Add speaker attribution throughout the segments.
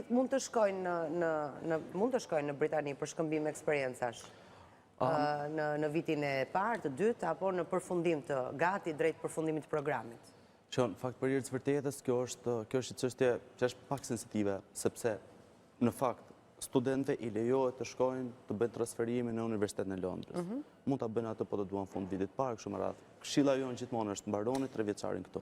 Speaker 1: mund të shkojnë në Britani për shkëmbim eksperjencash? Në vitin e parë, të dytë, apo në përfundim të gati drejt përfundimit të programit?
Speaker 2: Që në fakt për hirë të vërtetës, kjo është një çështje që është pak sensitive, sepse në fakt studentëve i lejohet të shkojnë të bëjnë transferimin në Universitetin e Londrës. Mund ta bëjnë atë po të duan fund vitit parë, kështu me radhë. Këshilla jonë gjithmonë është mbaroni 3 vjeçarin këtu.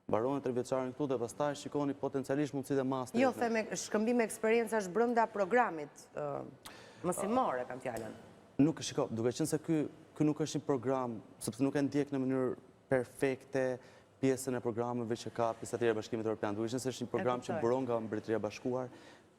Speaker 2: Mbaroni 3 vjeçarin këtu dhe pastaj shikoni potencialisht mundësitë e masterit.
Speaker 1: Jo, them shkëmbim eksperjencash brenda programit mësimore, kam fjalën.
Speaker 2: Nuk shiko, duke qenë se ky nuk është një program, sepse nuk e ndjek në mënyrë perfekte pjesën e programeve që ka pjesëtarja e Bashkimit Evropian. Duke qenë se është një program që buron nga Mbretëria e Bashkuar,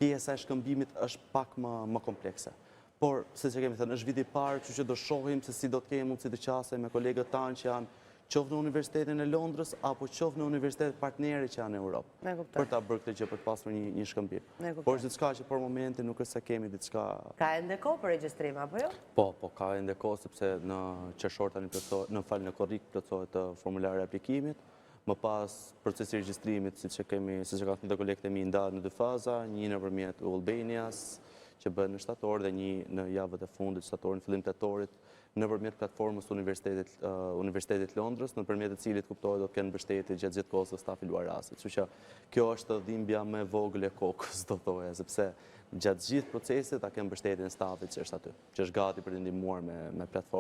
Speaker 2: pjesa e shkëmbimit është pak më komplekse. Por, siç e kemi thënë, është viti i parë, kështu që do shohim se si do të kemi mundësi të qasem me kolegët tanë që janë qoftë në Universitetin e Londrës apo qoftë në universitetet partneri që janë në Europë. Për ta bërë këtë gjë, për të pasur një shkëmbim. Por është diçka që për momentin nuk është se kemi diçka.
Speaker 1: Ka ende kohë për regjistrim apo jo?
Speaker 2: Po, ka ende kohë sepse në qershor tani në korrik plotësohet formulari i aplikimit. Më pas procesi i regjistrimit, siç e kanë thënë kolegët e mi, ndahet në 2 faza, një nëpërmjet Albanias që bëhet në shtator dhe një në javët e fundit shtatorit, fillim tetorit, nëpërmjet platformës Universitetit Londrës, nëpërmjet të cilit kuptohet do të kenë mbështetje gjatë kohës së stafi luarasit. Kështu që kjo është dhimbja më e vogël e kokës, do thoya, sepse gjatë gjithë procesit ta kenë mbështetjen e stafit që është aty, që është gati për të ndihmuar me platformën.